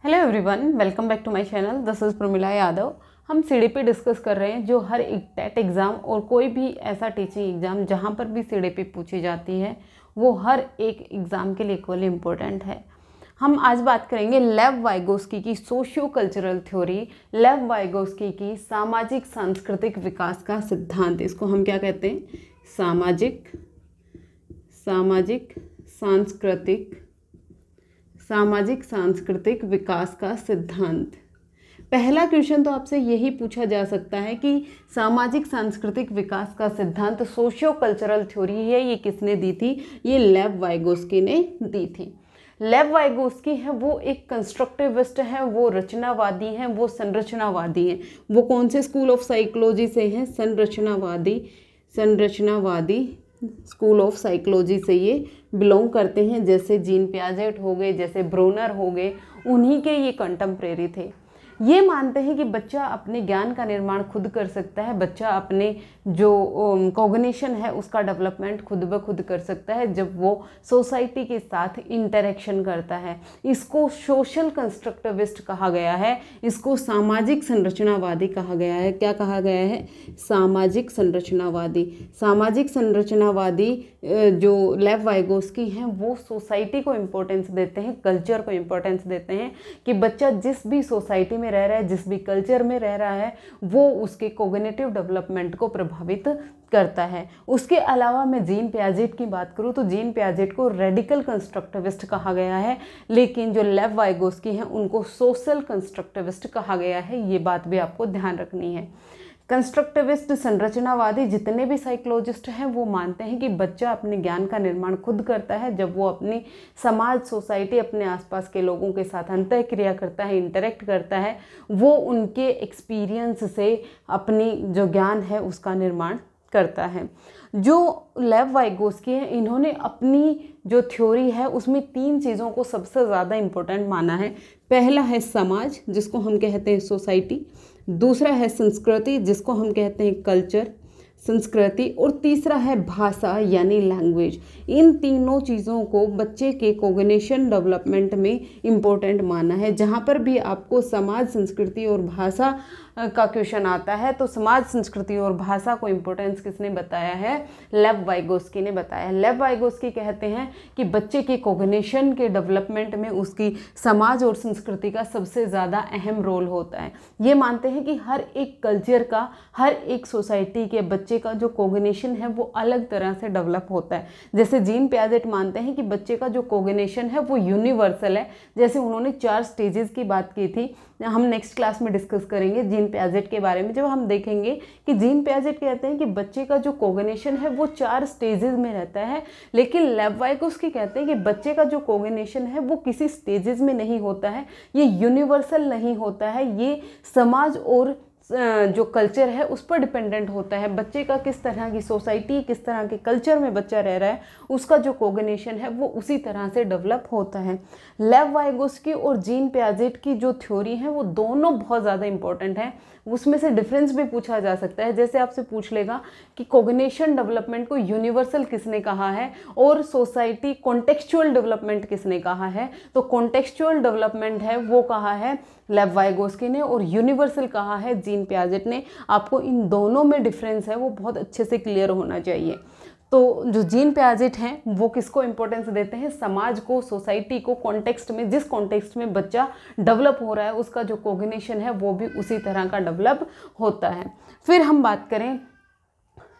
Hello everyone, welcome back to my channel. This is Pramila Yadav. हम CDP discuss कर रहे हैं, जो हर एक टेट एग्ज़ाम और कोई भी ऐसा टीचिंग एग्ज़ाम जहां पर भी सीडीपी पूछी जाती है वो हर एक एग्ज़ाम के लिए इक्वली इम्पोर्टेंट है। हम आज बात करेंगे लेव वाइगोस्की की सोशियो कल्चरल थ्योरी, लेव वाइगोस्की की सामाजिक सांस्कृतिक विकास का सिद्धांत। इसको हम क्या कहते हैं? सामाजिक सांस्कृतिक विकास का सिद्धांत। पहला क्वेश्चन तो आपसे यही पूछा जा सकता है कि सामाजिक सांस्कृतिक विकास का सिद्धांत सोशियो कल्चरल थ्योरी है, ये किसने दी थी? ये लेव वाइगोस्की ने दी थी। लेव वाइगोस्की है वो एक कंस्ट्रक्टिविस्ट है, वो रचनावादी हैं, वो संरचनावादी हैं। वो कौन से स्कूल ऑफ साइकोलॉजी से हैं? संरचनावादी स्कूल ऑफ साइकोलॉजी से ये बिलोंग करते हैं। जैसे जीन पियाजेट हो गए, जैसे ब्रोनर हो गए, उन्हीं के ये कंटेम्प्रेरी थे। ये मानते हैं कि बच्चा अपने ज्ञान का निर्माण खुद कर सकता है, बच्चा अपने जो कॉग्निशन है उसका डेवलपमेंट खुद ब खुद कर सकता है जब वो सोसाइटी के साथ इंटरेक्शन करता है। इसको सोशल कंस्ट्रक्टिविस्ट कहा गया है, इसको सामाजिक संरचनावादी कहा गया है। क्या कहा गया है? सामाजिक संरचनावादी। सामाजिक संरचनावादी जो लेव वाइगोस्की हैं वो सोसाइटी को इम्पोर्टेंस देते हैं, कल्चर को इम्पोर्टेंस देते हैं कि बच्चा जिस भी सोसाइटी में रह रहा है, जिस भी कल्चर में रह रहा है, वो उसके कोग्निटिव डेवलपमेंट को प्रभावित करता है। उसके अलावा मैं जीन पियाजेट की बात करूँ तो जीन पियाजेट को रेडिकल कंस्ट्रक्टिविस्ट कहा गया है, लेकिन जो लेव वाइगोस्की हैं उनको सोशल कंस्ट्रक्टिविस्ट कहा गया है। ये बात भी आपको ध्यान रखनी है। कंस्ट्रक्टिविस्ट संरचनावादी जितने भी साइकोलॉजिस्ट हैं वो मानते हैं कि बच्चा अपने ज्ञान का निर्माण खुद करता है जब वो अपनी समाज, सोसाइटी, अपने आसपास के लोगों के साथ अंतःक्रिया करता है, इंटरेक्ट करता है, वो उनके एक्सपीरियंस से अपनी जो ज्ञान है उसका निर्माण करता है। जो लेव वाइगोस्की है, इन्होंने अपनी जो थ्योरी है उसमें 3 चीज़ों को सबसे ज़्यादा इम्पोर्टेंट माना है। पहला है समाज, जिसको हम कहते हैं सोसाइटी। दूसरा है संस्कृति, जिसको हम कहते हैं कल्चर, संस्कृति। और तीसरा है भाषा यानी लैंग्वेज। इन तीनों चीज़ों को बच्चे के कोग्निशन डेवलपमेंट में इम्पोर्टेंट माना है। जहाँ पर भी आपको समाज, संस्कृति और भाषा का क्वेश्चन आता है तो समाज, संस्कृति और भाषा को इम्पोर्टेंस किसने बताया है? लेव वाइगोस्की ने बताया। लेव वाइगोस्की कहते हैं कि बच्चे के कोग्निशन के डेवलपमेंट में उसकी समाज और संस्कृति का सबसे ज़्यादा अहम रोल होता है। ये मानते हैं कि हर एक कल्चर का, हर एक सोसाइटी के बच्चे का जो कोग्निशन है वो अलग तरह से डेवलप होता है। जैसे जीन पियाजेट मानते हैं कि बच्चे का जो कोग्निशन है वो यूनिवर्सल है। जैसे उन्होंने 4 स्टेजेस की बात की थी, हम नेक्स्ट क्लास में डिस्कस करेंगे जीन पियाजेट के बारे में, जब हम देखेंगे कि जीन पियाजेट कहते हैं कि बच्चे का जो कोग्निशन है वो 4 स्टेजेस में रहता है, लेकिन लेव वाइगोस्की कहते हैं कि बच्चे का जो कोग्निशन है वो किसी स्टेजेस में नहीं होता है, ये यूनिवर्सल नहीं होता है, ये समाज और जो कल्चर है उस पर डिपेंडेंट होता है। बच्चे का किस तरह की सोसाइटी, किस तरह के कल्चर में बच्चा रह रहा है, उसका जो कोग्निशन है वो उसी तरह से डेवलप होता है। लेव वाइगोस्की और जीन पियाजेट की जो थ्योरी है वो दोनों बहुत ज़्यादा इंपॉर्टेंट है। उसमें से डिफरेंस भी पूछा जा सकता है। जैसे आपसे पूछ लेगा कि कोग्निशन डेवलपमेंट को यूनिवर्सल किसने कहा है और सोसाइटी कॉन्टेक्चुअल डेवलपमेंट किसने कहा है, तो कॉन्टेक्चुअल डेवलपमेंट है वो कहा है लेव वाइगोस्की ने और यूनिवर्सल कहा है जीन पियाजेट ने। आपको इन दोनों में डिफरेंस है वो बहुत अच्छे से क्लियर होना चाहिए। तो जो जीन पियाजेट हैं वो किसको इम्पोर्टेंस देते हैं? समाज को, सोसाइटी को, कॉन्टेक्स्ट में, जिस कॉन्टेक्स्ट में बच्चा डेवलप हो रहा है उसका जो कोग्निशन है वो भी उसी तरह का डेवलप होता है। फिर हम बात करें,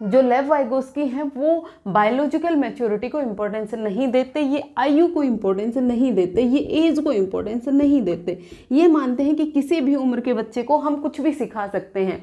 जो लेव वाइगोस्की हैं वो बायोलॉजिकल मैच्योरिटी को इम्पोर्टेंस नहीं देते, ये आयु को इम्पोर्टेंस नहीं देते, ये एज को इम्पोर्टेंस नहीं देते। ये मानते हैं कि किसी भी उम्र के बच्चे को हम कुछ भी सिखा सकते हैं।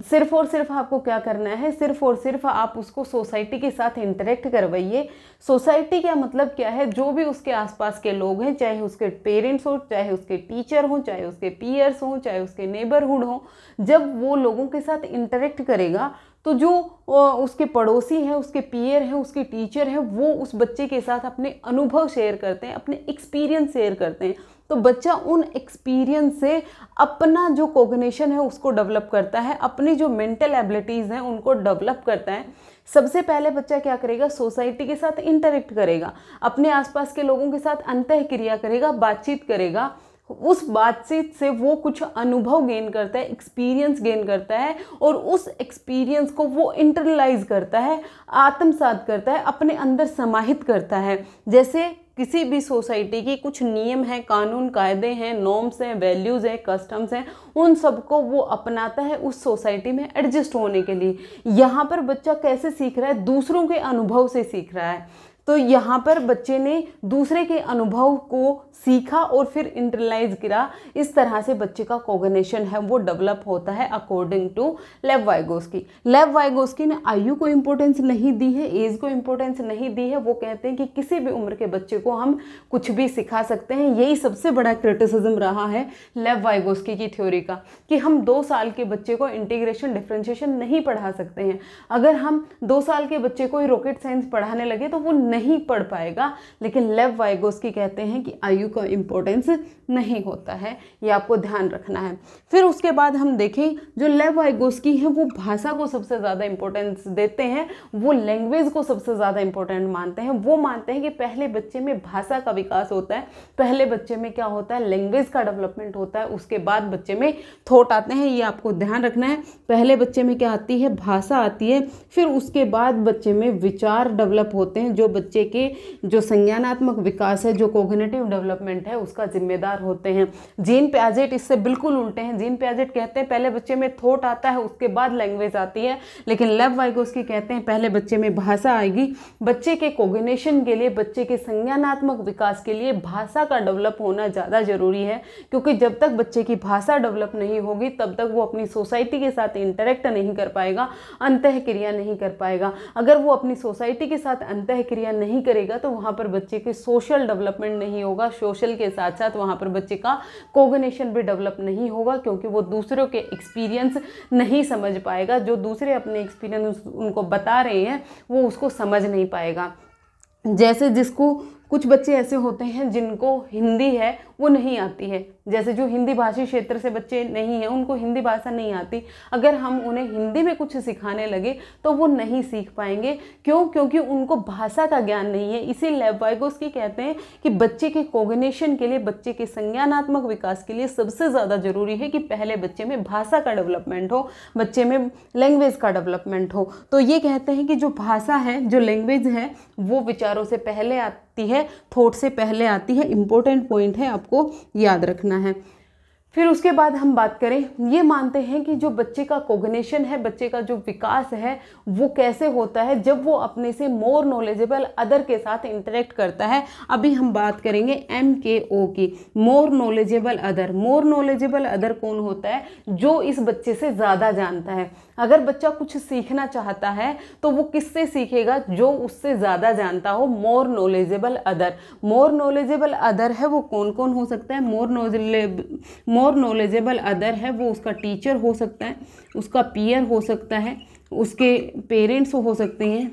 सिर्फ और सिर्फ आपको क्या करना है? सिर्फ और सिर्फ आप उसको सोसाइटी के साथ इंटरेक्ट करवाइए। सोसाइटी का मतलब क्या है? जो भी उसके आसपास के लोग हैं, चाहे उसके पेरेंट्स हो, चाहे उसके टीचर हो, चाहे उसके पीयर्स हो, चाहे उसके नेबरहुड हो, जब वो लोगों के साथ इंटरेक्ट करेगा तो जो उसके पड़ोसी हैं, उसके पीयर हैं, उसके टीचर हैं, वो उस बच्चे के साथ अपने अनुभव शेयर करते हैं, अपने एक्सपीरियंस शेयर करते हैं। तो बच्चा उन एक्सपीरियंस से अपना जो कोग्निशन है उसको डेवलप करता है, अपनी जो मेंटल एबिलिटीज़ हैं उनको डेवलप करता है। सबसे पहले बच्चा क्या करेगा? सोसाइटी के साथ इंटरेक्ट करेगा, अपने आसपास के लोगों के साथ अंतःक्रिया करेगा, बातचीत करेगा, उस बातचीत से वो कुछ अनुभव गेन करता है, एक्सपीरियंस गेन करता है, और उस एक्सपीरियंस को वो इंटरनलाइज करता है, आत्मसात करता है, अपने अंदर समाहित करता है। जैसे किसी भी सोसाइटी की कुछ नियम हैं, कानून कायदे हैं, नॉर्म्स हैं, वैल्यूज़ हैं, कस्टम्स हैं, उन सबको वो अपनाता है उस सोसाइटी में एडजस्ट होने के लिए। यहाँ पर बच्चा कैसे सीख रहा है? दूसरों के अनुभव से सीख रहा है। तो यहाँ पर बच्चे ने दूसरे के अनुभव को सीखा और फिर इंटरलाइज किया। इस तरह से बच्चे का कॉग्निशन है वो डेवलप होता है अकॉर्डिंग टू लेव वाइगोस्की। लेव वाइगोस्की ने आयु को इम्पोर्टेंस नहीं दी है, एज को इम्पोर्टेंस नहीं दी है। वो कहते हैं कि किसी भी उम्र के बच्चे को हम कुछ भी सिखा सकते हैं। यही सबसे बड़ा क्रिटिसिज्म रहा है लेव वाइगोस्की की थ्योरी का, कि हम 2 साल के बच्चे को इंटीग्रेशन डिफरेंशिएशन नहीं पढ़ा सकते हैं। अगर हम 2 साल के बच्चे को रॉकेट साइंस पढ़ाने लगे तो वो नहीं पढ़ पाएगा। लेकिन लेव वाइगोस्की कहते हैं कि आयु का इम्पोर्टेंस नहीं होता है, ये आपको ध्यान रखना है। फिर उसके बाद हम देखें, जो लेव वाइगोस्की है वो भाषा को सबसे ज़्यादा इम्पोर्टेंस देते हैं, वो लैंग्वेज को सबसे ज़्यादा इम्पोर्टेंट मानते हैं। वो मानते हैं कि पहले बच्चे में भाषा का विकास होता है, पहले बच्चे में क्या होता है, लैंग्वेज का डेवलपमेंट होता है, उसके बाद बच्चे में थॉट आते हैं। ये आपको ध्यान रखना है। पहले बच्चे में क्या आती है, भाषा आती है, फिर उसके बाद बच्चे में विचार डेवलप होते हैं, जो बच्चे के जो संज्ञानात्मक विकास है, जो कॉग्निटिव डेवलपमेंट है, उसका जिम्मेदार होते हैं। जीन पियाजेट इससे बिल्कुल उल्टे हैं। जीन पियाजेट कहते हैं पहले बच्चे में थॉट आता है, उसके बाद लैंग्वेज आती है। लेकिन लेव वाइगोस्की कहते हैं पहले बच्चे में भाषा आएगी। बच्चे के कॉग्निशन के लिए, बच्चे के संज्ञानात्मक विकास के लिए भाषा का डेवलप होना ज़्यादा जरूरी है, क्योंकि जब तक बच्चे की भाषा डेवलप नहीं होगी तब तक वो अपनी सोसाइटी के साथ इंटरेक्ट नहीं कर पाएगा, अंतःक्रिया नहीं कर पाएगा। अगर वो अपनी सोसाइटी के साथ अंतःक्रिया नहीं करेगा तो वहाँ पर बच्चे के सोशल डेवलपमेंट नहीं होगा। सोशल के साथ साथ वहाँ पर बच्चे का कॉग्निशन भी डेवलप नहीं होगा, क्योंकि वो दूसरों के एक्सपीरियंस नहीं समझ पाएगा। जो दूसरे अपने एक्सपीरियंस उनको बता रहे हैं वो उसको समझ नहीं पाएगा। जैसे जिसको कुछ बच्चे ऐसे होते हैं जिनको हिंदी है वो नहीं आती है, जैसे जो हिंदी भाषी क्षेत्र से बच्चे नहीं हैं, उनको हिंदी भाषा नहीं आती। अगर हम उन्हें हिंदी में कुछ सिखाने लगे तो वो नहीं सीख पाएंगे। क्यों? क्योंकि उनको भाषा का ज्ञान नहीं है। इसी लेव वाइगोस्की कहते हैं कि बच्चे के कॉग्निशन के लिए, बच्चे के संज्ञानात्मक विकास के लिए सबसे ज़्यादा जरूरी है कि पहले बच्चे में भाषा का डेवलपमेंट हो, बच्चे में लैंग्वेज का डेवलपमेंट हो। तो ये कहते हैं कि जो भाषा है, जो लैंग्वेज है, वो विचारों से पहले आती है, थॉट से पहले आती है। इंपॉर्टेंट पॉइंट है, आपको याद रखना है। फिर उसके बाद हम बात करें, ये मानते हैं कि जो बच्चे का कॉग्निशन है, बच्चे का जो विकास है, वो कैसे होता है जब वो अपने से मोर नॉलेजेबल अदर के साथ इंटरेक्ट करता है। अभी हम बात करेंगे MKO की, मोर knowledgeable other. More knowledgeable other कौन होता है? जो इस बच्चे से ज़्यादा जानता है। अगर बच्चा कुछ सीखना चाहता है तो वो किससे सीखेगा? जो उससे ज़्यादा जानता हो, मोर knowledgeable other. More knowledgeable other है वो कौन कौन हो सकता है? मोर नॉलेजेबल अदर है वो उसका टीचर हो सकता है, उसका पीयर हो सकता है, उसके पेरेंट्स हो सकते हैं,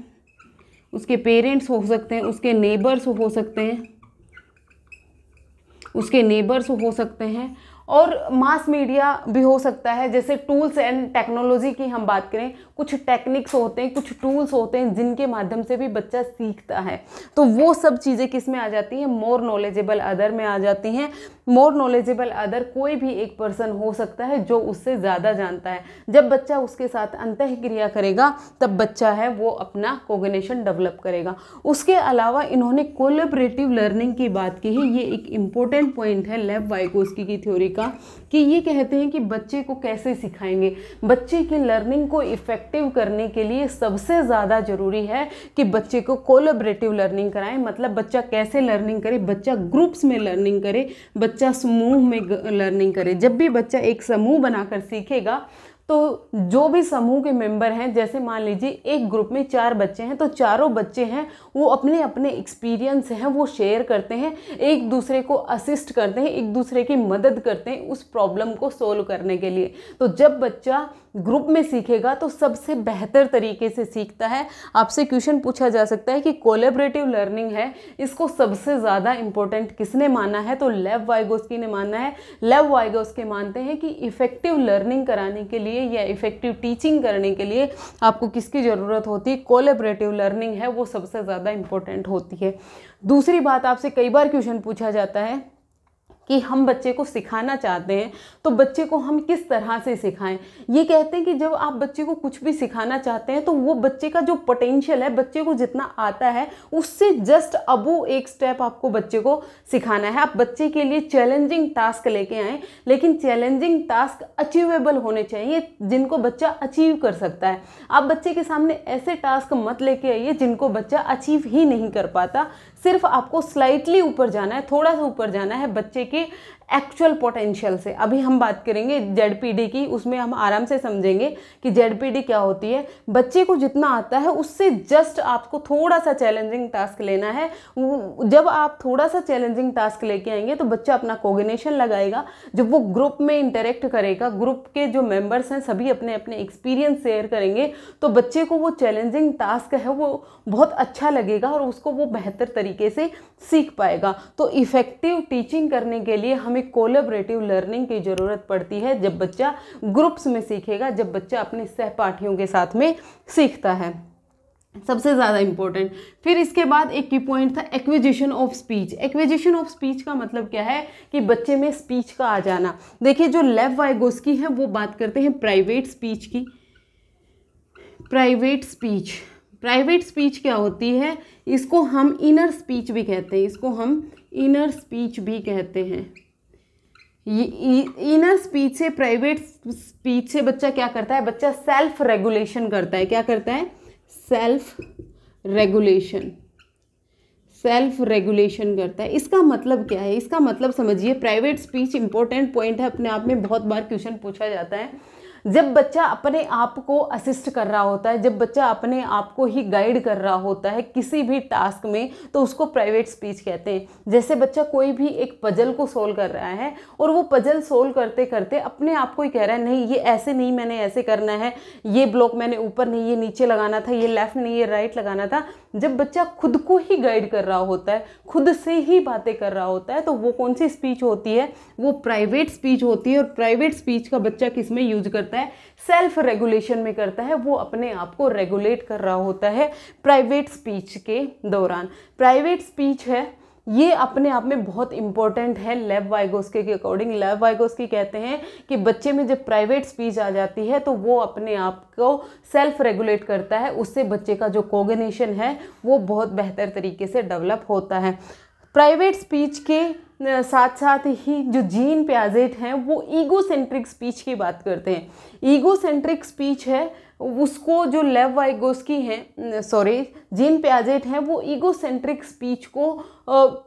उसके नेबर्स हो सकते हैं, और मास मीडिया भी हो सकता है। जैसे टूल्स एंड टेक्नोलॉजी की हम बात करें, कुछ टेक्निक्स होते हैं, कुछ टूल्स होते हैं जिनके माध्यम से भी बच्चा सीखता है। तो वो सब चीज़ें किस में आ जाती हैं? मोर नॉलेजेबल अदर में आ जाती हैं। मोर नॉलेजेबल अदर कोई भी एक पर्सन हो सकता है जो उससे ज़्यादा जानता है। जब बच्चा उसके साथ अंतःक्रिया करेगा तब बच्चा है वो अपना कॉग्निशन डेवलप करेगा। उसके अलावा इन्होंने कोलैबोरेटिव लर्निंग की बात की है। ये एक इम्पोर्टेंट पॉइंट है लेव वाइगोस्की की थ्योरी का, कि ये कहते हैं कि बच्चे को कैसे सिखाएंगे। बच्चे की लर्निंग को इफेक्टिव करने के लिए सबसे ज़्यादा ज़रूरी है कि बच्चे को कोलैबोरेटिव लर्निंग कराएं। मतलब बच्चा कैसे लर्निंग करे? बच्चा ग्रुप्स में लर्निंग करे, बच्चा समूह में लर्निंग करे। जब भी बच्चा एक समूह बनाकर सीखेगा तो जो भी समूह के मेंबर हैं, जैसे मान लीजिए एक ग्रुप में 4 बच्चे हैं, तो चारों बच्चे हैं वो अपने अपने एक्सपीरियंस हैं वो शेयर करते हैं, एक दूसरे को असिस्ट करते हैं, एक दूसरे की मदद करते हैं उस प्रॉब्लम को सोल्व करने के लिए। तो जब बच्चा ग्रुप में सीखेगा तो सबसे बेहतर तरीके से सीखता है। आपसे क्वेश्चन पूछा जा सकता है कि कोलैबोरेटिव लर्निंग है, इसको सबसे ज़्यादा इंपॉर्टेंट किसने माना है? तो लेव वाइगोस्की ने माना है। लेव वाइगोस्की मानते हैं कि इफेक्टिव लर्निंग कराने के लिए या इफेक्टिव टीचिंग करने के लिए आपको किसकी ज़रूरत होती है? कोलैबोरेटिव लर्निंग है वो सबसे ज़्यादा इंपॉर्टेंट होती है। दूसरी बात, आपसे कई बार क्वेश्चन पूछा जाता है कि हम बच्चे को सिखाना चाहते हैं तो बच्चे को हम किस तरह से सिखाएं। ये कहते हैं कि जब आप बच्चे को कुछ भी सिखाना चाहते हैं तो वो बच्चे का जो पोटेंशियल है, बच्चे को जितना आता है उससे जस्ट अबो एक स्टेप आपको बच्चे को सिखाना है। आप बच्चे के लिए चैलेंजिंग टास्क लेके आएँ, लेकिन चैलेंजिंग टास्क अचीवेबल होने चाहिए, जिनको बच्चा अचीव कर सकता है। आप बच्चे के सामने ऐसे टास्क मत लेके आइए जिनको बच्चा अचीव ही नहीं कर पाता। सिर्फ आपको स्लाइटली ऊपर जाना है, थोड़ा सा ऊपर जाना है बच्चे के एक्चुअल पोटेंशियल से। अभी हम बात करेंगे जेडपीडी की, उसमें हम आराम से समझेंगे कि जेडपीडी क्या होती है। बच्चे को जितना आता है उससे जस्ट आपको थोड़ा सा चैलेंजिंग टास्क लेना है। जब आप थोड़ा सा चैलेंजिंग टास्क लेके आएंगे तो बच्चा अपना कोऑर्डिनेशन लगाएगा। जब वो ग्रुप में इंटरेक्ट करेगा, ग्रुप के जो मेंबर्स हैं सभी अपने अपने एक्सपीरियंस शेयर करेंगे, तो बच्चे को वो चैलेंजिंग टास्क है वो बहुत अच्छा लगेगा और उसको वो बेहतर तरीके से सीख पाएगा। तो इफेक्टिव टीचिंग करने के लिए हमें कोलैबोरेटिव लर्निंग की ज़रूरत पड़ती है जब बच्चा ग्रुप्स में सीखेगा, जब बच्चा अपने सहपाठियों के साथ में सीखता है, सबसे ज़्यादा इम्पोर्टेंट। फिर इसके बाद एक की पॉइंट था acquisition of speech. Acquisition of speech का मतलब क्या है कि बच्चे में स्पीच का आ जाना। देखिए जो लेव वाइगोस्की है वो बात करते हैं प्राइवेट स्पीच की। प्राइवेट स्पीच, प्राइवेट स्पीच क्या होती है, इसको हम इनर स्पीच भी कहते हैं, इसको हम इनर स्पीच भी कहते हैं। इनर स्पीच से, प्राइवेट स्पीच से बच्चा क्या करता है, बच्चा सेल्फ रेगुलेशन करता है। क्या करता है, सेल्फ रेगुलेशन, सेल्फ रेगुलेशन करता है। इसका मतलब क्या है, इसका मतलब समझिए। प्राइवेट स्पीच इंपॉर्टेंट पॉइंट है, अपने आप में बहुत बार क्वेश्चन पूछा जाता है। जब बच्चा अपने आप को असिस्ट कर रहा होता है, जब बच्चा अपने आप को ही गाइड कर रहा होता है किसी भी टास्क में, तो उसको प्राइवेट स्पीच कहते हैं। जैसे बच्चा कोई भी एक पजल को सोल्व कर रहा है और वो पजल सोल्व करते करते अपने आप को ही कह रहा है, नहीं ये ऐसे नहीं, मैंने ऐसे करना है, ये ब्लॉक मैंने ऊपर नहीं, ये नीचे लगाना था, ये लेफ्ट नहीं, ये राइट लगाना था। जब बच्चा खुद को ही गाइड कर रहा होता है, खुद से ही बातें कर रहा होता है, तो वो कौन सी स्पीच होती है, वो प्राइवेट स्पीच होती है। और प्राइवेट स्पीच का बच्चा किस में यूज करता है, सेल्फ रेगुलेशन में करता है। वो अपने आप को रेगुलेट कर रहा होता है प्राइवेट स्पीच के दौरान। प्राइवेट स्पीच है ये अपने आप में बहुत इंपॉर्टेंट है लेव वाइगोस्की के अकॉर्डिंग। लेव वाइगोस्की कहते हैं कि बच्चे में जब प्राइवेट स्पीच आ जाती है तो वो अपने आप को सेल्फ रेगुलेट करता है, उससे बच्चे का जो कोऑर्डिनेशन है वो बहुत बेहतर तरीके से डेवलप होता है। प्राइवेट स्पीच के साथ साथ ही जो जीन पियाजेट हैं वो ईगोसेंट्रिक स्पीच की बात करते हैं। ईगोसेंट्रिक स्पीच है उसको जो लेव वाइगोस्की हैं, जीन पियाजेट हैं, वो ईगोसेंट्रिक स्पीच को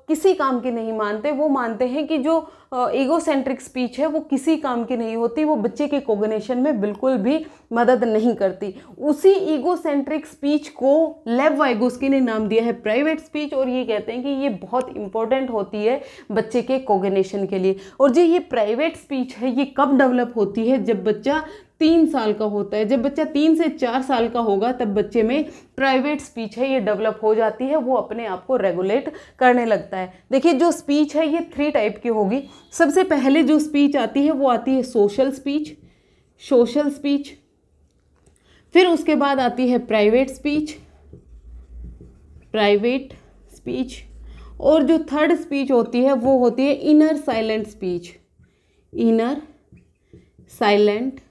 किसी काम की नहीं मानते। वो मानते हैं कि जो ईगोसेंट्रिक स्पीच है वो किसी काम की नहीं होती, वो बच्चे के कोऑर्डिनेशन में बिल्कुल भी मदद नहीं करती। उसी ईगोसेंट्रिक स्पीच को लेव वाइगोस्की ने नाम दिया है प्राइवेट स्पीच, और ये कहते हैं कि ये बहुत इंपॉर्टेंट होती है बच्चे के कोऑर्डिनेशन के लिए। और जो ये प्राइवेट स्पीच है ये कब डेवलप होती है, जब बच्चा 3 साल का होता है। जब बच्चा 3 से 4 साल का होगा तब बच्चे में प्राइवेट स्पीच है ये डेवलप हो जाती है, वो अपने आप को रेगुलेट करने लगता है। देखिए जो स्पीच है ये 3 टाइप की होगी। सबसे पहले जो स्पीच आती है वो आती है सोशल स्पीच, सोशल स्पीच। फिर उसके बाद आती है प्राइवेट स्पीच, प्राइवेट स्पीच। और जो थर्ड स्पीच होती है वो होती है inner silent speech, inner silent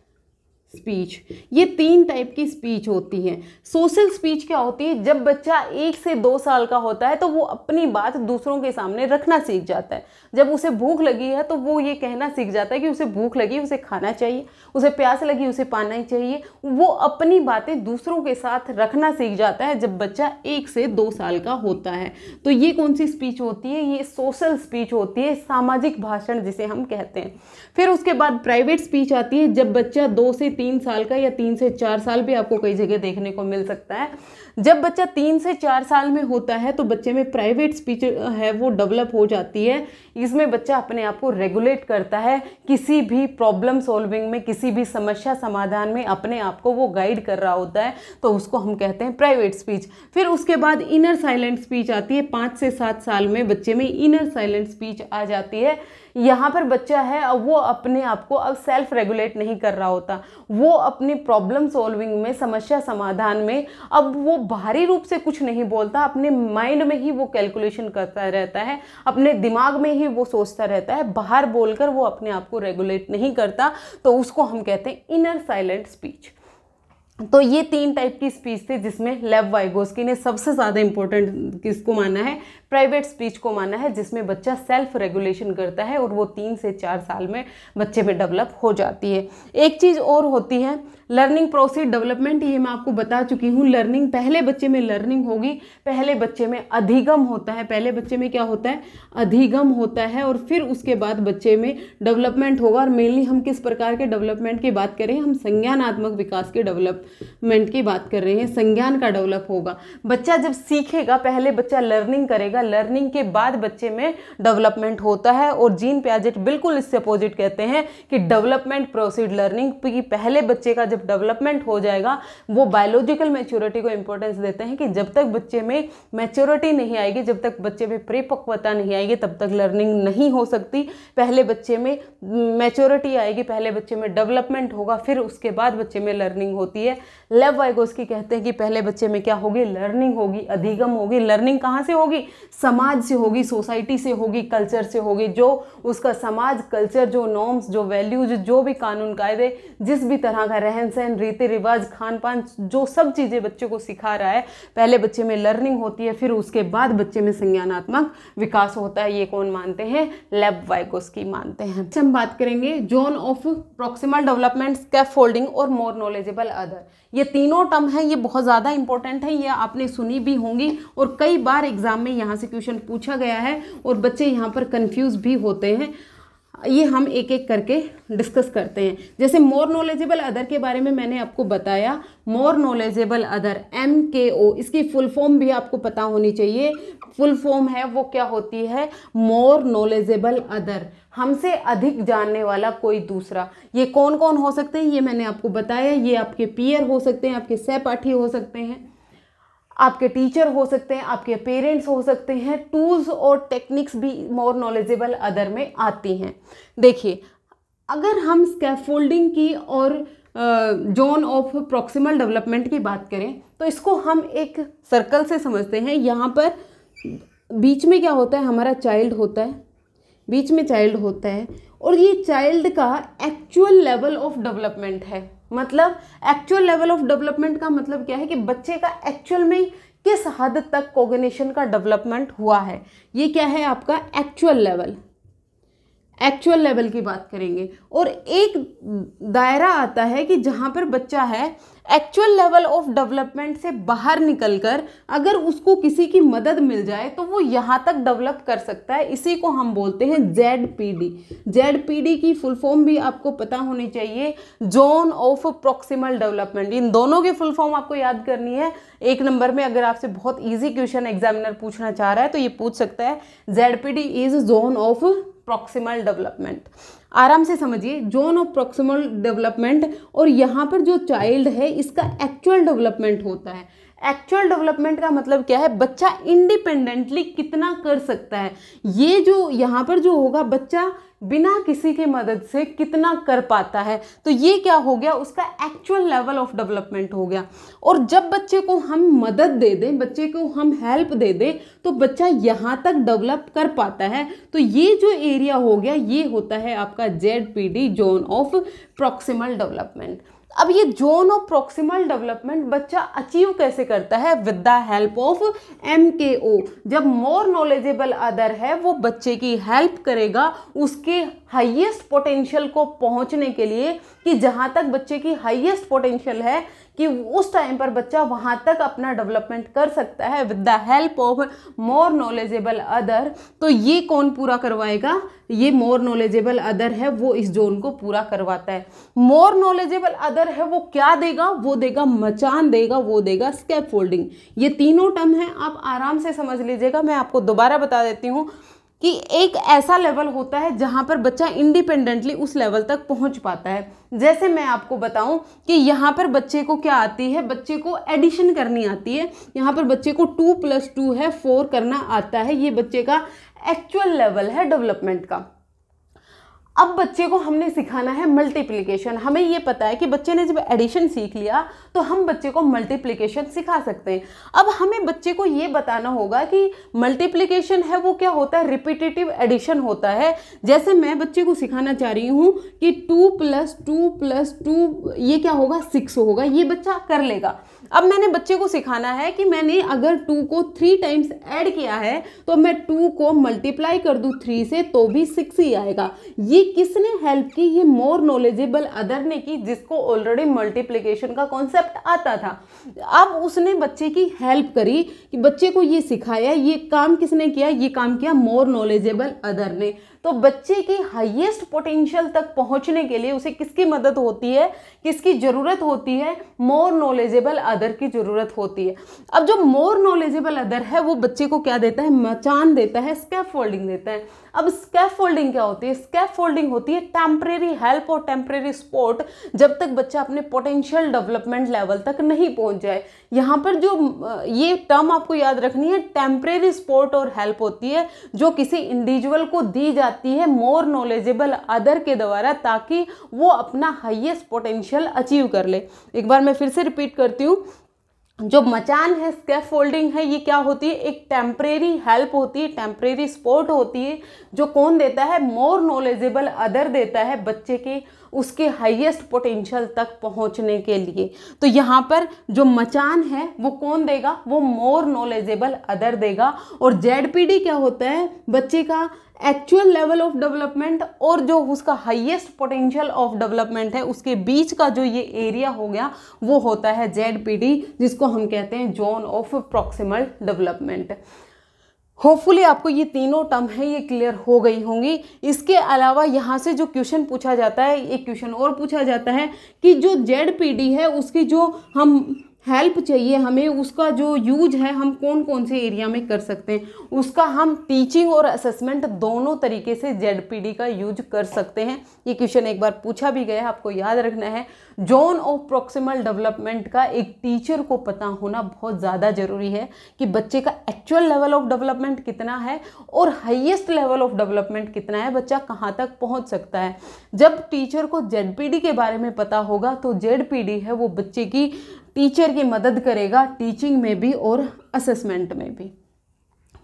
speech. ये 3 टाइप की स्पीच होती है। सोशल स्पीच क्या होती है, जब बच्चा 1 से 2 साल का होता है तो वो अपनी बात दूसरों के सामने रखना सीख जाता है। जब उसे भूख लगी है तो वो ये कहना सीख जाता है कि उसे भूख लगी, उसे खाना चाहिए, उसे प्यास लगी, उसे पाना ही चाहिए। वो अपनी बातें दूसरों के साथ रखना सीख जाता है जब बच्चा 1 से 2 साल का होता है। तो ये कौन सी स्पीच होती है, ये सोशल स्पीच होती है, सामाजिक भाषण जिसे हम कहते हैं। फिर उसके बाद प्राइवेट स्पीच आती है जब बच्चा 2 से 3 साल का, या 3 से 4 साल भी आपको कई जगह देखने को मिल सकता है। जब बच्चा 3 से 4 साल में होता है तो बच्चे में प्राइवेट स्पीच है वो डेवलप हो जाती है। इसमें बच्चा अपने आप को रेगुलेट करता है, किसी भी प्रॉब्लम सॉल्विंग में, किसी भी समस्या समाधान में अपने आप को वो गाइड कर रहा होता है, तो उसको हम कहते हैं प्राइवेट स्पीच। फिर उसके बाद इनर साइलेंट स्पीच आती है। 5 से 7 साल में बच्चे में इनर साइलेंट स्पीच आ जाती है। यहाँ पर बच्चा है अब वो अपने आप को अब सेल्फ रेगुलेट नहीं कर रहा होता, वो अपनी प्रॉब्लम सॉल्विंग में, समस्या समाधान में अब वो बाहरी रूप से कुछ नहीं बोलता, अपने माइंड में ही वो कैलकुलेशन करता रहता है, अपने दिमाग में ही वो सोचता रहता है, बाहर बोलकर वो अपने आप को रेगुलेट नहीं करता। तो उसको हम कहते हैं इनर साइलेंट स्पीच। तो ये 3 टाइप की स्पीच थी जिसमें लेव वाइगोस्की ने सबसे ज़्यादा इंपॉर्टेंट किसको माना है, प्राइवेट स्पीच को माना है, जिसमें बच्चा सेल्फ रेगुलेशन करता है और वो 3 से 4 साल में बच्चे में डेवलप हो जाती है। एक चीज़ और होती है लर्निंग प्रोसीड डेवलपमेंट, ये मैं आपको बता चुकी हूँ। लर्निंग, पहले बच्चे में लर्निंग होगी, पहले बच्चे में अधिगम होता है, पहले बच्चे में क्या होता है, अधिगम होता है, और फिर उसके बाद बच्चे में डेवलपमेंट होगा। और मेनली हम किस प्रकार के डेवलपमेंट की बात करें, हम संज्ञानात्मक विकास के डेवलपमेंट की बात कर रहे हैं, संज्ञान का डेवलप होगा। बच्चा जब सीखेगा, पहले बच्चा लर्निंग करेगा, लर्निंग के बाद बच्चे में डेवलपमेंट होता है। और जीन पियाजेट बिल्कुल इससे अपोजिट कहते हैं कि डेवलपमेंट प्रोसीड लर्निंग, क्योंकि पहले बच्चे का जब डेवलपमेंट हो जाएगा, वो बायोलॉजिकल मैच्योरिटी को इंपॉर्टेंस देते हैं कि जब तक बच्चे में मैच्योरिटी नहीं आएगी, जब तक बच्चे में परिपक्वता नहीं आएगी, तब तक लर्निंग नहीं हो सकती। पहले बच्चे में मैच्योरिटी आएगी, पहले बच्चे में डेवलपमेंट होगा, फिर उसके बाद बच्चे में लर्निंग होती है। लेव वाइगोस्की कहते हैं कि पहले बच्चे में क्या होगी, लर्निंग होगी, अधिगम होगी। लर्निंग कहाँ से होगी, समाज से होगी, सोसाइटी से होगी, कल्चर से होगी। जो उसका समाज, कल्चर, जो नॉर्म्स, जो वैल्यूज, जो भी कानून कायदे, जिस भी तरह का रहन सहन, रीति रिवाज, खान पान, जो सब चीज़ें बच्चे को सिखा रहा है, पहले बच्चे में लर्निंग होती है, फिर उसके बाद बच्चे में संज्ञानात्मक विकास होता है। ये कौन मानते हैं, लेव वाइगोस्की मानते हैं। हम बात करेंगे zone of proximal development, scaffolding और मोर नॉलेजेबल अदर। ये तीनों टर्म हैं, ये बहुत ज़्यादा इंपॉर्टेंट है, ये आपने सुनी भी होंगी और कई बार एग्जाम में यहाँ से क्वेश्चन पूछा गया है और बच्चे यहाँ पर कंफ्यूज भी होते हैं। ये हम एक एक करके डिस्कस करते हैं। जैसे मोर नॉलेजेबल अदर के बारे में मैंने आपको बताया, मोर नॉलेजेबल अदर, MKO, इसकी फुल फॉर्म भी आपको पता होनी चाहिए। फुल फॉर्म है वो क्या होती है, मोर नॉलेजेबल अदर, हमसे अधिक जानने वाला कोई दूसरा। ये कौन कौन हो सकते हैं, ये मैंने आपको बताया। ये आपके पीयर हो सकते हैं, आपके सहपाठी हो सकते हैं, आपके टीचर हो सकते हैं, आपके पेरेंट्स हो सकते हैं। टूल्स और टेक्निक्स भी मोर नॉलेजेबल अदर में आती हैं। देखिए, अगर हम स्कैफोल्डिंग की और जोन ऑफ प्रॉक्सिमल डेवलपमेंट की बात करें तो इसको हम एक सर्कल से समझते हैं। यहाँ पर बीच में क्या होता है, हमारा चाइल्ड होता है, बीच में चाइल्ड होता है और ये चाइल्ड का एक्चुअल लेवल ऑफ डेवलपमेंट है। मतलब एक्चुअल लेवल ऑफ डेवलपमेंट का मतलब क्या है कि बच्चे का एक्चुअल में किस हद तक कॉग्निशन का डेवलपमेंट हुआ है, ये क्या है आपका एक्चुअल लेवल। एक्चुअल लेवल की बात करेंगे और एक दायरा आता है कि जहाँ पर बच्चा है एक्चुअल लेवल ऑफ डेवलपमेंट से बाहर निकलकर अगर उसको किसी की मदद मिल जाए तो वो यहाँ तक डेवलप कर सकता है। इसी को हम बोलते हैं ZPD। ZPD की फुल फॉर्म भी आपको पता होनी चाहिए, जोन ऑफ प्रॉक्सिमल डेवलपमेंट। इन दोनों की फुल फॉर्म आपको याद करनी है। 1 नंबर में अगर आपसे बहुत ईजी क्वेश्चन एग्जामिनर पूछना चाह रहा है तो ये पूछ सकता है, ZPD is zone of proximal development. आराम से समझिए, जोन ऑफ प्रॉक्सिमल डेवलपमेंट और यहाँ पर जो चाइल्ड है इसका एक्चुअल डेवलपमेंट होता है। एक्चुअल डेवलपमेंट का मतलब क्या है, बच्चा इंडिपेंडेंटली कितना कर सकता है। ये जो यहाँ पर जो होगा, बच्चा बिना किसी की मदद से कितना कर पाता है, तो ये क्या हो गया, उसका एक्चुअल लेवल ऑफ डेवलपमेंट हो गया। और जब बच्चे को हम मदद दे दें, बच्चे को हम हेल्प दे दें, तो बच्चा यहाँ तक डेवलप कर पाता है। तो ये जो एरिया हो गया, ये होता है आपका ZPD, zone of proximal development. अब ये जोन ऑफ प्रॉक्सिमल डेवलपमेंट बच्चा अचीव कैसे करता है, with the help of MKO। जब मोर नॉलेजेबल अदर है वो बच्चे की हेल्प करेगा उसके हाईएस्ट पोटेंशियल को पहुंचने के लिए, कि जहां तक बच्चे की हाईएस्ट पोटेंशियल है कि उस टाइम पर बच्चा वहां तक अपना डेवलपमेंट कर सकता है with the help of more knowledgeable other. तो ये कौन पूरा करवाएगा, ये मोर नॉलेजेबल अदर है वो इस जोन को पूरा करवाता है। मोर नॉलेजेबल अदर है वो क्या देगा, वो देगा मचान देगा, वो देगा स्कैफोल्डिंग। ये तीनों टर्म है, आप आराम से समझ लीजिएगा। मैं आपको दोबारा बता देती हूँ कि एक ऐसा लेवल होता है जहाँ पर बच्चा इंडिपेंडेंटली उस लेवल तक पहुँच पाता है। जैसे मैं आपको बताऊं कि यहाँ पर बच्चे को क्या आती है, बच्चे को एडिशन करनी आती है। यहाँ पर बच्चे को 2 + 2 है 4 करना आता है। ये बच्चे का एक्चुअल लेवल है डेवलपमेंट का। अब बच्चे को हमने सिखाना है मल्टीप्लिकेशन। हमें ये पता है कि बच्चे ने जब एडिशन सीख लिया तो हम बच्चे को मल्टीप्लिकेशन सिखा सकते हैं। अब हमें बच्चे को ये बताना होगा कि मल्टीप्लिकेशन है वो क्या होता है, रिपीटेटिव एडिशन होता है। जैसे मैं बच्चे को सिखाना चाह रही हूँ कि 2 + 2 + 2 ये क्या होगा, 6 होगा, ये बच्चा कर लेगा। अब मैंने बच्चे को सिखाना है कि मैंने अगर 2 को 3 टाइम्स ऐड किया है तो मैं 2 को मल्टीप्लाई कर दूं 3 से तो भी 6 ही आएगा। ये किसने हेल्प की, ये मोर नॉलेजेबल अदर ने की, जिसको ऑलरेडी मल्टीप्लिकेशन का कॉन्सेप्ट आता था। अब उसने बच्चे की हेल्प करी कि बच्चे को ये सिखाया, ये काम किसने किया, ये काम किया मोर नॉलेजेबल अदर ने। तो बच्चे की हाईएस्ट पोटेंशियल तक पहुंचने के लिए उसे किसकी मदद होती है, किसकी जरूरत होती है, मोर नॉलेजेबल अदर की जरूरत होती है। अब जो मोर नॉलेजेबल अदर है वो बच्चे को क्या देता है, मचान देता है, स्कैफोल्डिंग देता है। अब स्कैफोल्डिंग क्या होती है, स्कैफोल्डिंग होती है टेम्परेरी हेल्प और टेम्परेरी सपोर्ट जब तक बच्चा अपने पोटेंशियल डेवलपमेंट लेवल तक नहीं पहुंच जाए। यहाँ पर जो ये टर्म आपको याद रखनी है, टेम्परेरी सपोर्ट और हेल्प होती है जो किसी इंडिविजुअल को दी जाती है मोर नॉलेजेबल अदर के द्वारा, ताकि वो अपना हाईएस्ट पोटेंशियल अचीव कर ले। एक बार मैं फिर से रिपीट करती हूँ, जो मचान है, स्कैफोल्डिंग है, ये क्या होती है, एक टेम्परेरी हेल्प होती है, टेम्परेरी सपोर्ट होती है, जो कौन देता है, मोर नॉलेजेबल अदर देता है बच्चे के उसके हाईएस्ट पोटेंशियल तक पहुंचने के लिए। तो यहाँ पर जो मचान है वो कौन देगा, वो मोर नॉलेजेबल अदर देगा। और जेडपीडी क्या होता है, बच्चे का एक्चुअल लेवल ऑफ डेवलपमेंट और जो उसका हाईएस्ट पोटेंशियल ऑफ डेवलपमेंट है उसके बीच का जो ये एरिया हो गया वो होता है जेडपीडी, जिसको हम कहते हैं zone of proximal development. Hopefully आपको ये तीनों टर्म है ये क्लियर हो गई होंगी। इसके अलावा यहाँ से जो क्वेश्चन पूछा जाता है, एक क्वेश्चन और पूछा जाता है कि जो जेडपीडी है उसकी जो हम हेल्प चाहिए हमें, उसका जो यूज है हम कौन कौन से एरिया में कर सकते हैं, उसका हम टीचिंग और असेसमेंट दोनों तरीके से जेडपीडी का यूज कर सकते हैं। ये क्वेश्चन एक बार पूछा भी गया है, आपको याद रखना है। जोन ऑफ प्रॉक्सिमल डेवलपमेंट का एक टीचर को पता होना बहुत ज़्यादा जरूरी है कि बच्चे का एक्चुअल लेवल ऑफ डेवलपमेंट कितना है और हाईएस्ट लेवल ऑफ डेवलपमेंट कितना है, बच्चा कहाँ तक पहुँच सकता है। जब टीचर को जेडपीडी के बारे में पता होगा तो जेडपीडी है वो बच्चे की टीचर की मदद करेगा टीचिंग में भी और असेसमेंट में भी।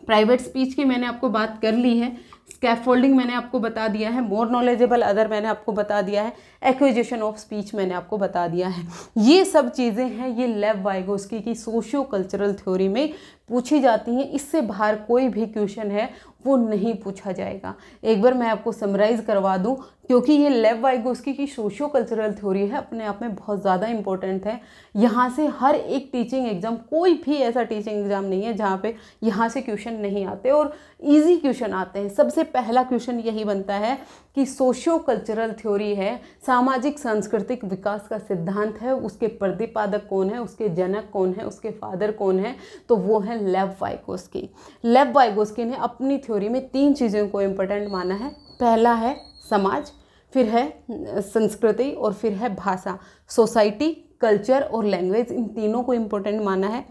प्राइवेट स्पीच की मैंने आपको बात कर ली है, स्कैफोल्डिंग मैंने आपको बता दिया है, मोर नॉलेजेबल अदर मैंने आपको बता दिया है, एक्विजिशन ऑफ स्पीच मैंने आपको बता दिया है। ये सब चीज़ें हैं ये लेव वाइगोस्की की सोशियो कल्चरल थ्योरी में पूछी जाती हैं। इससे बाहर कोई भी क्वेश्चन है वो नहीं पूछा जाएगा। एक बार मैं आपको समराइज करवा दूं, क्योंकि ये लेव वाइगोस्की की सोशियो कल्चरल थ्योरी है, अपने आप में बहुत ज़्यादा इंपॉर्टेंट है। यहाँ से हर एक टीचिंग एग्जाम, कोई भी ऐसा टीचिंग एग्जाम नहीं है जहाँ पे यहाँ से क्वेश्चन नहीं आते और इजी क्वेश्चन आते हैं। सबसे पहला क्वेश्चन यही बनता है कि सोशियो कल्चरल थ्योरी है, सामाजिक सांस्कृतिक विकास का सिद्धांत है, उसके प्रतिपादक कौन है, उसके जनक कौन है, उसके फादर कौन है, तो वो है लेव वाइगोस्की। लेव वाइगोस्की ने अपनी थ्योरी में 3 चीज़ों को इम्पोर्टेंट माना है। पहला है समाज, फिर है संस्कृति और फिर है भाषा। सोसाइटी, कल्चर और लैंग्वेज, इन तीनों को इम्पोर्टेंट माना है।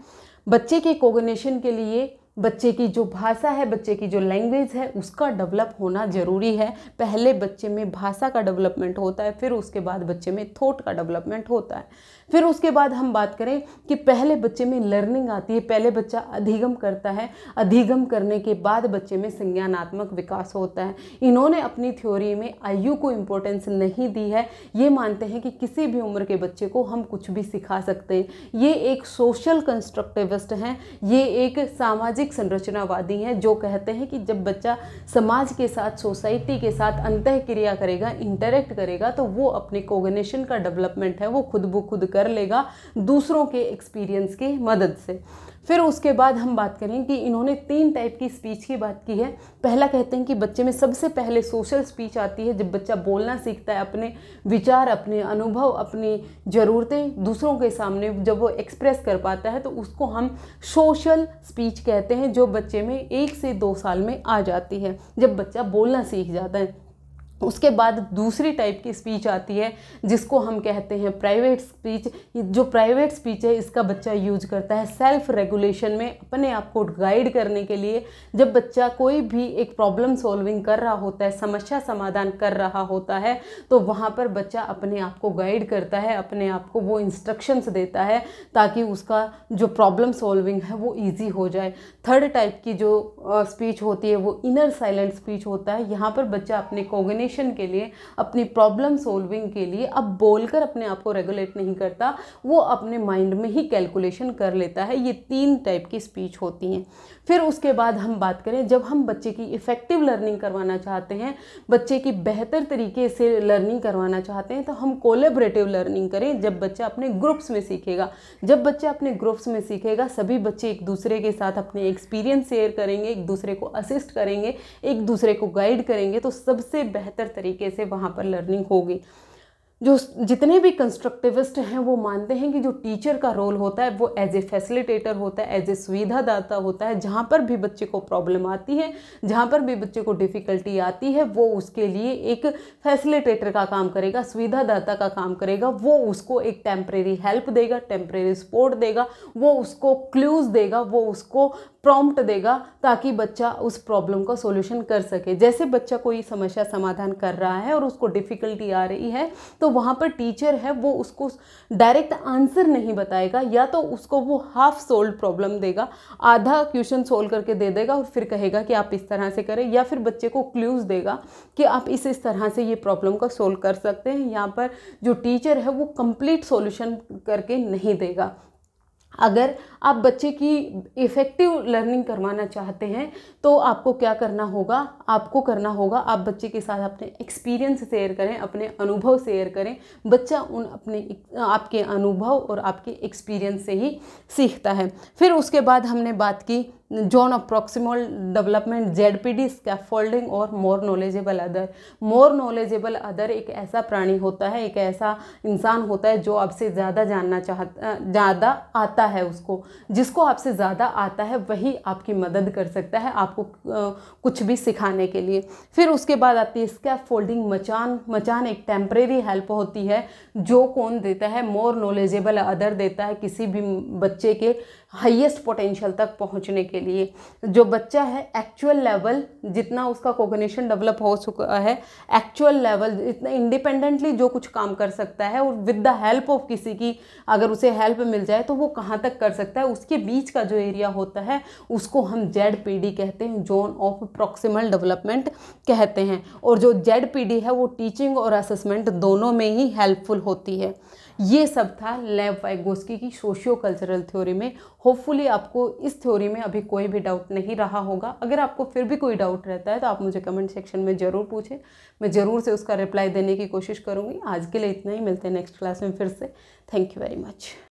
बच्चे के कोग्निशन के लिए बच्चे की जो भाषा है, बच्चे की जो लैंग्वेज है उसका डेवलप होना ज़रूरी है। पहले बच्चे में भाषा का डेवलपमेंट होता है, फिर उसके बाद बच्चे में थॉट का डेवलपमेंट होता है। फिर उसके बाद हम बात करें कि पहले बच्चे में लर्निंग आती है, पहले बच्चा अधिगम करता है, अधिगम करने के बाद बच्चे में संज्ञानात्मक विकास होता है। इन्होंने अपनी थ्योरी में आयु को इम्पोर्टेंस नहीं दी है। ये मानते हैं कि किसी भी उम्र के बच्चे को हम कुछ भी सिखा सकते हैं। ये एक सोशल कंस्ट्रक्टिविस्ट हैं, ये एक सामाजिक संरचनावादी हैं जो कहते हैं कि जब बच्चा समाज के साथ, सोसाइटी के साथ अंतःक्रिया करेगा, इंटरेक्ट करेगा, तो वो अपने कोग्निशन का डेवलपमेंट है वो खुद ब खुद कर लेगा दूसरों के एक्सपीरियंस की मदद से। फिर उसके बाद हम बात करें कि इन्होंने 3 टाइप की स्पीच की बात की है। पहला कहते हैं कि बच्चे में सबसे पहले सोशल स्पीच आती है, जब बच्चा बोलना सीखता है, अपने विचार, अपने अनुभव, अपनी ज़रूरतें दूसरों के सामने जब वो एक्सप्रेस कर पाता है तो उसको हम सोशल स्पीच कहते हैं, जो बच्चे में 1 से 2 साल में आ जाती है, जब बच्चा बोलना सीख जाता है। उसके बाद दूसरी टाइप की स्पीच आती है जिसको हम कहते हैं प्राइवेट स्पीच। जो प्राइवेट स्पीच है इसका बच्चा यूज करता है सेल्फ रेगुलेशन में, अपने आप को गाइड करने के लिए। जब बच्चा कोई भी एक प्रॉब्लम सॉल्विंग कर रहा होता है, समस्या समाधान कर रहा होता है, तो वहाँ पर बच्चा अपने आप को गाइड करता है, अपने आप को वो इंस्ट्रक्शंस देता है ताकि उसका जो प्रॉब्लम सॉल्विंग है वो ईजी हो जाए। थर्ड टाइप की जो स्पीच होती है वो इनर साइलेंट स्पीच होता है। यहाँ पर बच्चा अपने कोग्निशन के लिए, अपनी प्रॉब्लम सॉल्विंग के लिए अब बोलकर अपने आप को रेगुलेट नहीं करता, वो अपने माइंड में ही कैलकुलेशन कर लेता है। ये 3 टाइप की स्पीच होती हैं। फिर उसके बाद हम बात करें, जब हम बच्चे की इफ़ेक्टिव लर्निंग करवाना चाहते हैं, बच्चे की बेहतर तरीके से लर्निंग करवाना चाहते हैं, तो हम कोलैबोरेटिव लर्निंग करें। जब बच्चा अपने ग्रुप्स में सीखेगा, जब बच्चा अपने ग्रुप्स में सीखेगा, सभी बच्चे एक दूसरे के साथ अपने एक्सपीरियंस शेयर करेंगे, एक दूसरे को असिस्ट करेंगे, एक दूसरे को गाइड करेंगे, तो सबसे बेहतर तरीके से वहाँ पर लर्निंग होगी। जो जितने भी कंस्ट्रक्टिविस्ट हैं वो मानते हैं कि जो टीचर का रोल होता है वो एज ए फैसिलिटेटर होता है, एज ए सुविधादाता होता है। जहाँ पर भी बच्चे को प्रॉब्लम आती है, जहाँ पर भी बच्चे को डिफ़िकल्टी आती है, वो उसके लिए एक फैसिलिटेटर का काम करेगा, सुविधादाता का काम करेगा। वो उसको एक टेम्परेरी हेल्प देगा, टेम्परेरी सपोर्ट देगा, वो उसको क्लूज़ देगा, वो उसको प्रॉम्प्ट देगा ताकि बच्चा उस प्रॉब्लम का सॉल्यूशन कर सके। जैसे बच्चा कोई समस्या समाधान कर रहा है और उसको डिफ़िकल्टी आ रही है, तो वहाँ पर टीचर है वो उसको डायरेक्ट आंसर नहीं बताएगा, या तो उसको वो हाफ सोल्व प्रॉब्लम देगा, आधा क्वेश्चन सोल्व करके दे देगा और फिर कहेगा कि आप इस तरह से करें, या फिर बच्चे को क्लूज़ देगा कि आप इस तरह से ये प्रॉब्लम का सोल्व कर सकते हैं। यहाँ पर जो टीचर है वो कंप्लीट सॉल्यूशन करके नहीं देगा। अगर आप बच्चे की इफ़ेक्टिव लर्निंग करवाना चाहते हैं तो आपको क्या करना होगा, आपको करना होगा आप बच्चे के साथ अपने एक्सपीरियंस शेयर करें, अपने अनुभव शेयर करें। बच्चा उन आपके अनुभव और आपके एक्सपीरियंस से ही सीखता है। फिर उसके बाद हमने बात की zone of proximal development, ZPD, scaffolding और more knowledgeable other. More knowledgeable other एक ऐसा प्राणी होता है, एक ऐसा इंसान होता है जो आपसे ज़्यादा जानना चाहता, ज़्यादा आता है उसको, जिसको आपसे ज़्यादा आता है वही आपकी मदद कर सकता है आपको कुछ भी सिखाने के लिए। फिर उसके बाद आती है स्कैफोल्डिंग, मचान। मचान एक टेम्परेरी हेल्प होती है जो कौन देता है, मोर नॉलेजेबल अदर देता है किसी भी बच्चे के हाईएस्ट पोटेंशियल तक पहुंचने के लिए। जो बच्चा है एक्चुअल लेवल जितना उसका कोग्निशन डेवलप हो चुका है, एक्चुअल लेवल इतना इंडिपेंडेंटली जो कुछ काम कर सकता है और विद द हेल्प ऑफ किसी की अगर उसे हेल्प मिल जाए तो वो कहाँ तक कर सकता है, उसके बीच का जो एरिया होता है उसको हम ZPD कहते हैं, जोन ऑफ प्रॉक्सिमल डेवलपमेंट कहते हैं। और जो ZPD है वो टीचिंग और असेसमेंट दोनों में ही हेल्पफुल होती है। ये सब था लेव वाइगोस्की की सोशियो कल्चरल थ्योरी में। होपफुली आपको इस थ्योरी में अभी कोई भी डाउट नहीं रहा होगा। अगर आपको फिर भी कोई डाउट रहता है तो आप मुझे कमेंट सेक्शन में ज़रूर पूछें, मैं ज़रूर से उसका रिप्लाई देने की कोशिश करूँगी। आज के लिए इतना ही, मिलते हैं नेक्स्ट क्लास में फिर से। Thank you very much.